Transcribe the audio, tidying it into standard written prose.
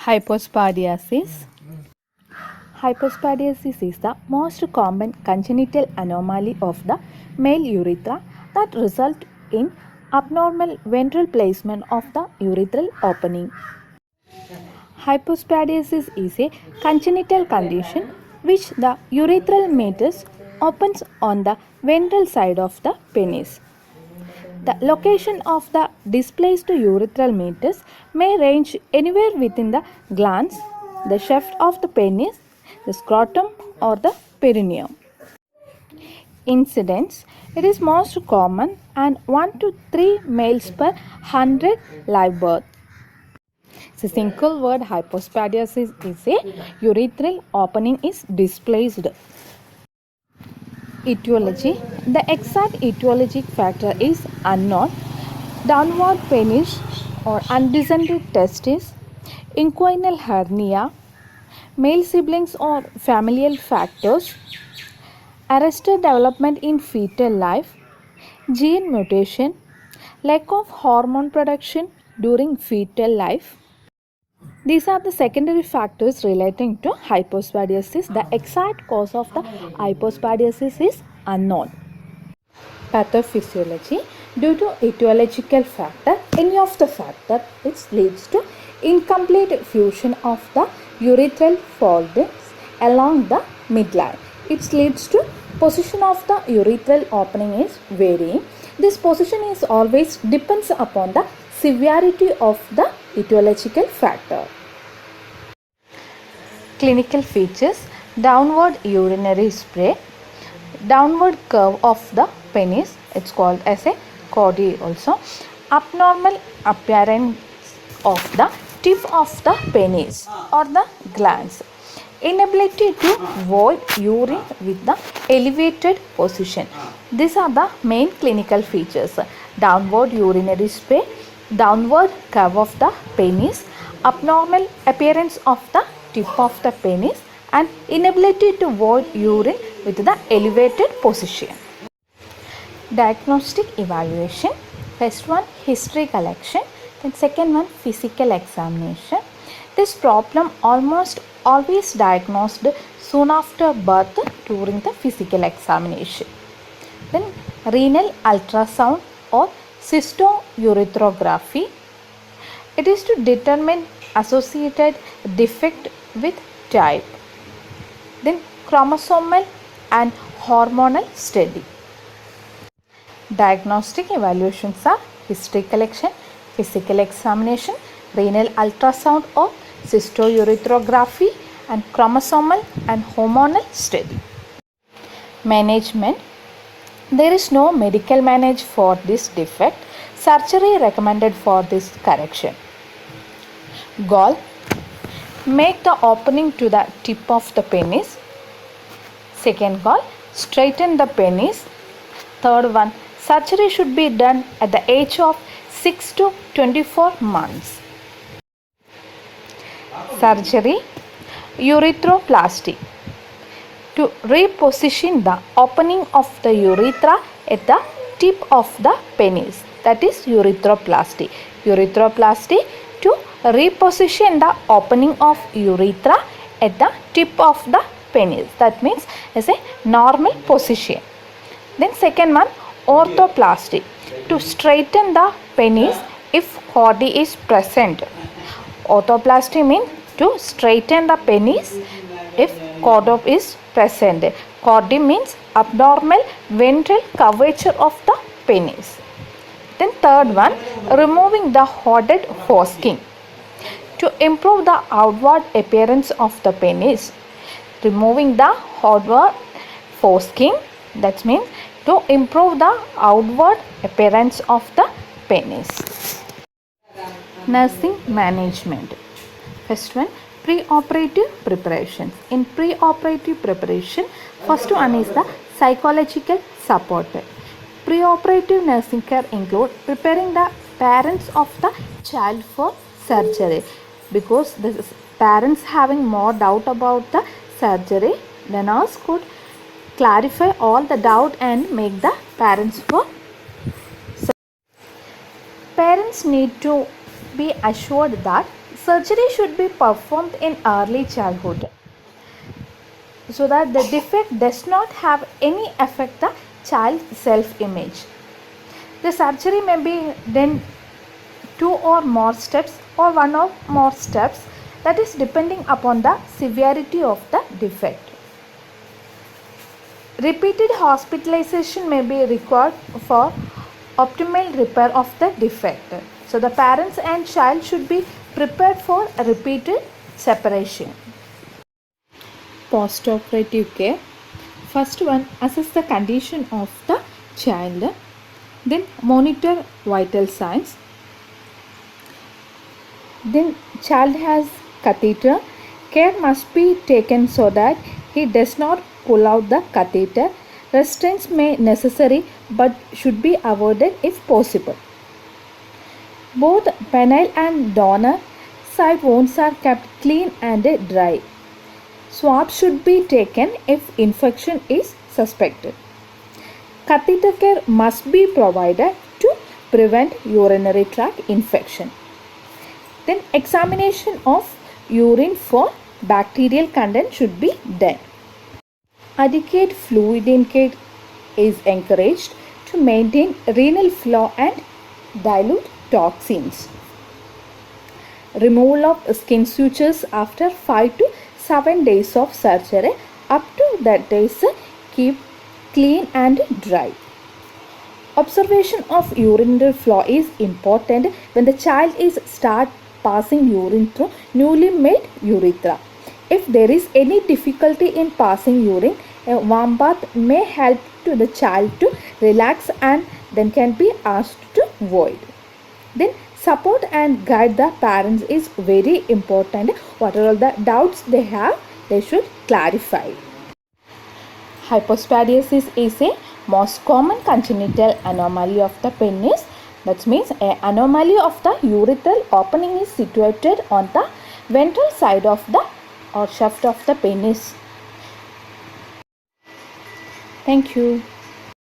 Hypospadiasis. Hypospadiasis is the most common congenital anomaly of the male urethra that results in abnormal ventral placement of the urethral opening. Hypospadiasis is a congenital condition which the urethral meatus opens on the ventral side of the penis. The location of the displaced urethral meatus may range anywhere within the glans, the shaft of the penis, the scrotum, or the perineum. Incidence: it is most common and 1 to 3 males per 100 live birth. The single word hypospadiasis is a urethral opening is displaced. Etiology: the exact etiologic factor is unknown. Downward penis or undescended testis, inguinal hernia, male siblings or familial factors, arrested development in fetal life, gene mutation, lack of hormone production during fetal life. These are the secondary factors relating to hypospadiasis. The exact cause of the hypospadiasis is unknown. Pathophysiology: due to etiological factor, any of the factor which leads to incomplete fusion of the urethral folds along the midline. It leads to position of the urethral opening is varying. This position is always depends upon the severity of the etiological factor. Clinical features: downward urinary spray, downward curve of the penis, it's called as a chordee also, abnormal appearance of the tip of the penis or the glans, inability to void urine with the elevated position. These are the main clinical features: downward urinary spray, downward curve of the penis, abnormal appearance of the tip of the penis, and inability to void urine with the elevated position. Diagnostic evaluation: first one, history collection, then second one, physical examination. This problem almost always diagnosed soon after birth during the physical examination. Then renal ultrasound or cystourethropy. It is to determine associated defect with type. Then chromosomal and hormonal study. Diagnostic evaluations are history collection, physical examination, renal ultrasound or cystourethropy, and chromosomal and hormonal study. Management: there is no medical management for this defect. Surgery recommended for this correction. Goal: make the opening to the tip of the penis. Second goal: straighten the penis. Third one: surgery should be done at the age of 6 to 24 months. Surgery: urethroplasty, to reposition the opening of the urethra at the tip of the penis, that is urethroplasty. Urethroplasty to reposition the opening of urethra at the tip of the penis, that means as a normal position. Then second one, orthoplasty, to straighten the penis if chordee is present. Orthoplasty means to straighten the penis if chordee is present. Chordee means abnormal ventral curvature of the penis. Then third one, removing the hooded foreskin, to improve the outward appearance of the penis. Removing the outward foreskin, that means to improve the outward appearance of the penis. Nursing management. First one, pre-operative preparations. In pre-operative preparation, first one is the psychological support. Pre-operative nursing care include preparing the parents of the child for surgery, because the parents having more doubt about the surgery, the nurse could clarify all the doubt and make the parents for surgery. Parents need to be assured that Surgery should be performed in early childhood so that the defect does not have any affect the child's self-image. The surgery may be done 2 or more steps or 1 or more steps, that is depending upon the severity of the defect. Repeated hospitalization may be required for optimal repair of the defect. So the parents and child should be prepared for a repeated separation. Postoperative care. First one, assess the condition of the child. Then monitor vital signs. Then child has catheter. Care must be taken so that he does not pull out the catheter. Restraints may necessary but should be avoided if possible. Both penile and donor side wounds are kept clean and dry. Swab should be taken if infection is suspected. Catheter care must be provided to prevent urinary tract infection. Then examination of urine for bacterial content should be done. Adequate fluid intake is encouraged to maintain renal flow and dilute toxins. Removal of skin sutures after 5 to 7 days of surgery. Up to that days keep clean and dry. Observation of urinary flow is important when the child is start passing urine through newly made urethra. If there is any difficulty in passing urine, a warm bath may help to the child to relax and then can be asked to void. Then support and guide the parents is very important. Whatever the doubts they have, they should clarify. Hypospadiasis is a most common congenital anomaly of the penis. That means an anomaly of the urethral opening is situated on the ventral side of the or shaft of the penis. Thank you.